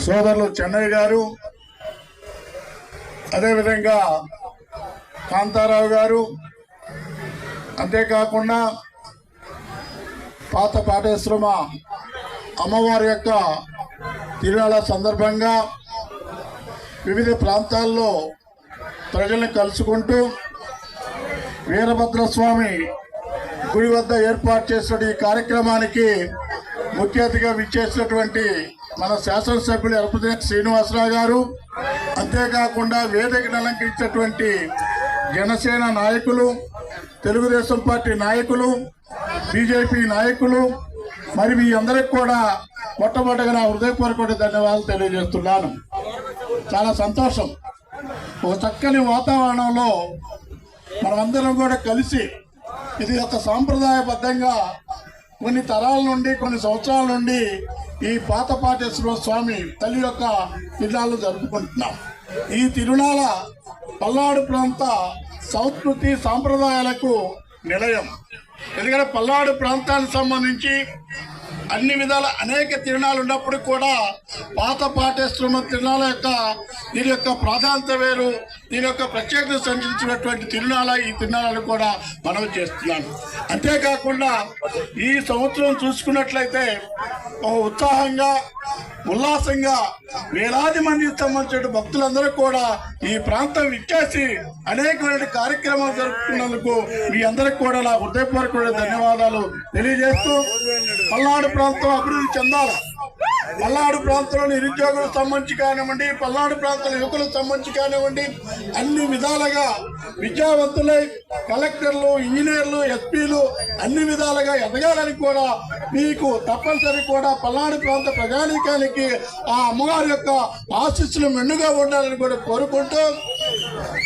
సోదరులు చెన్నై గారు, అదేవిధంగా కాంతారావు గారు, అంతేకాకుండా పాత పాటేశ్వరమ అమ్మవారి యొక్క తిరునాళ్ళ సందర్భంగా వివిధ ప్రాంతాల్లో ప్రజల్ని కలుసుకుంటూ వీరభద్రస్వామి గుడి వద్ద ఏర్పాటు చేసిన ఈ కార్యక్రమానికి ముఖ్య అతిథిగా విచ్చేసినటువంటి మన శాసనసభ్యులు ఎలపతి శ్రీనివాసరావు గారు, అంతేకాకుండా వేదికను అలంకరించినటువంటి జనసేన నాయకులు, తెలుగుదేశం పార్టీ నాయకులు, బీజేపీ నాయకులు, మరి మీ అందరికి కూడా మొట్టమొదటిగా నా హృదయపూర్వక ధన్యవాదాలు తెలియజేస్తున్నాను. చాలా సంతోషం. ఒక చక్కని వాతావరణంలో మనమందరం కూడా కలిసి ఇది ఒక సాంప్రదాయబద్ధంగా కొన్ని తరాల నుండి, కొన్ని సంవత్సరాల నుండి ఈ పాత పాటేశ్వర స్వామి తల్లి యొక్క తిరునాళ్ళు జరుపుకుంటున్నాం. ఈ తిరునాళ పల్నాడు ప్రాంత సంస్కృతి సాంప్రదాయాలకు నిలయం. ఎందుకంటే పల్నాడు ప్రాంతానికి సంబంధించి అన్ని విధాల అనేక తిరునాళ్ళు ఉన్నప్పుడు కూడా పాత పాటేశ్వర తిరునాళ్ళ యొక్క దీని యొక్క ప్రాధాన్యత వేరు, దీని యొక్క ప్రత్యేకత సంచరించినటువంటి తిరునాళ్ళ ఈ తిరునాళ్ళను కూడా మనం చేస్తున్నాను. అంతేకాకుండా ఈ సంవత్సరం చూసుకున్నట్లయితే ఉత్సాహంగా ఉల్లాసంగా వేలాది మందికి సంబంధించిన భక్తులందరూ కూడా ఈ ప్రాంతం ఇచ్చేసి అనేకమైన కార్యక్రమాలు జరుపుకున్నందుకు మీ అందరికి కూడా నా హృదయపూర్వక ధన్యవాదాలు తెలియజేస్తూ, పల్నాడు ప్రాంతం అభివృద్ధి చెందాలి. పల్నాడు ప్రాంతంలో నిరుద్యోగులకు సంబంధించి కానివ్వండి, పల్నాడు ప్రాంతంలో యువకులకు సంబంధించి కానివ్వండి, అన్ని విధాలుగా విద్యావంతులై కలెక్టర్లు, ఇంజనీర్లు, ఎస్పీలు అన్ని విధాలుగా ఎదగాలని కూడా మీకు తప్పనిసరి కూడా పల్నాడు ప్రాంత ప్రజానీకానికి ఆ అమ్మగారి యొక్క ఆశీస్సులు మెండుగా ఉండాలని కూడా కోరుకుంటూ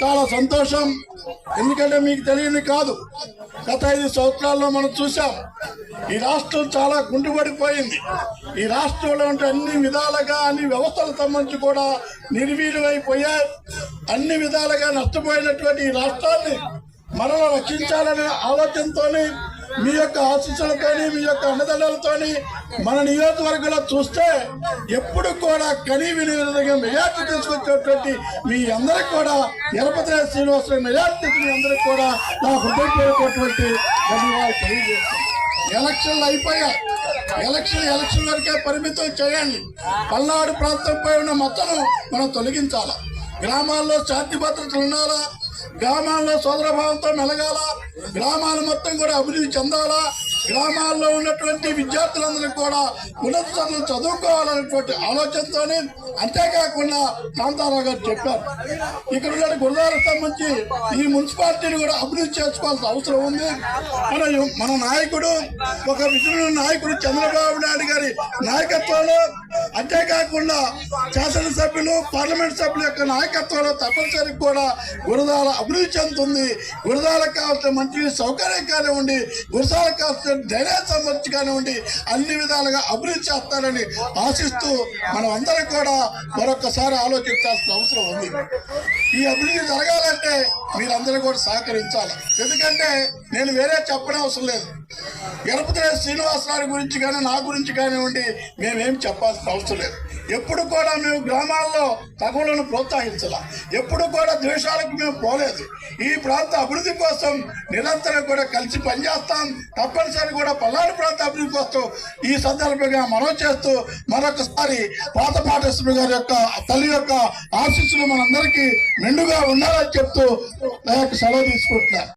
చాలా సంతోషం. ఎందుకంటే మీకు తెలియని కాదు, గత 5 సంవత్సరాల్లో మనం చూసాం ఈ రాష్ట్రం చాలా గుంటుపడిపోయింది. ఈ రాష్ట్రంలో ఉంటే అన్ని విధాలుగా అన్ని వ్యవస్థలకు సంబంధించి కూడా నిర్వీర్యమైపోయాయి. అన్ని విధాలుగా నష్టపోయినటువంటి ఈ రాష్ట్రాన్ని మనలో రక్షించాలనే ఆలోచనతోని మీ యొక్క ఆశీస్సులతోని, మీ యొక్క అండదండలతోని మన నియోజకవర్గంలో చూస్తే ఎప్పుడు కూడా కనీ విని విధంగా మెజార్టీ తీసుకొచ్చేటువంటి మీ అందరికి కూడా ఎలపతి శ్రీనివాసరావు మెజార్టీ మీ అందరికి కూడా నా హృదయపూర్వకమైనటువంటి ధన్యవాదాలు తెలియజేస్తాను. ఎలక్షన్లు అయిపోయాయి. ఎలక్షన్ వరకే పరిమితం చేయండి. పల్నాడు ప్రాంతంపై ఉన్న మచ్చను మనం తొలగించాలా. గ్రామాల్లో శాంతి భద్రతలు ఉండాలా, గ్రామాల్లో సోదరభావంతో మెలగాల, గ్రామాలు మొత్తం కూడా అభివృద్ధి చెందాలా, గ్రామాల్లో ఉన్నటువంటి విద్యార్థులందరూ కూడా ఉన్నత చదువులు చదువుకోవాలనేటువంటి ఆలోచనతోనే. అంతేకాకుండా కాంతారావు గారు చెప్పారు, ఇక్కడ ఉన్న గురుదాలకు సంబంధించి ఈ మున్సిపాలిటీని కూడా అభివృద్ధి చేసుకోవాల్సిన అవసరం ఉంది. మన నాయకుడు, ఒక విజయ నాయకుడు చంద్రబాబు నాయుడు గారి నాయకత్వంలో, అంతేకాకుండా శాసనసభ్యులు, పార్లమెంట్ సభ్యుల యొక్క నాయకత్వంలో తప్పనిసరి కూడా గురదాల అభివృద్ధి చెందుతుంది. గురదాలకు కావాల్సిన మంచి సౌకర్యం కానివ్వండి, గురదాలకు కావాల్సిన డ్రైనేజ్ సంబంధించి కానివ్వండి, అన్ని విధాలుగా అభివృద్ధి చేస్తారని ఆశిస్తూ మనం అందరం కూడా మరొకసారి ఆలోచించాల్సిన అవసరం ఉంది. ఈ అభివృద్ధి జరగాలంటే మీరందరూ కూడా సహకరించాలి. ఎందుకంటే నేను వేరే చెప్పడం అవసరం లేదు. ఎలపతి శ్రీనివాసరావు గురించి కానీ నా గురించి కానివ్వండి మేమేం చెప్పాల్సిన అవసరం లేదు. ఎప్పుడు కూడా మేము గ్రామాల్లో తగులను ప్రోత్సహించాల, ఎప్పుడు కూడా ద్వేషాలకు మేము పోలేదు. ఈ ప్రాంత అభివృద్ధి కోసం నిరంతరం కూడా కలిసి పనిచేస్తాం. తప్పనిసరి కూడా పల్నాడు ప్రాంత అభివృద్ధి కోసం ఈ సందర్భంగా మనం చేస్తూ మరొకసారి పాత పాటేశ్వర గారి యొక్క తల్లి యొక్క ఆశీస్సులు మనందరికీ మెండుగా ఉండాలని చెప్తూ సెలవు తీసుకుంటున్నాను.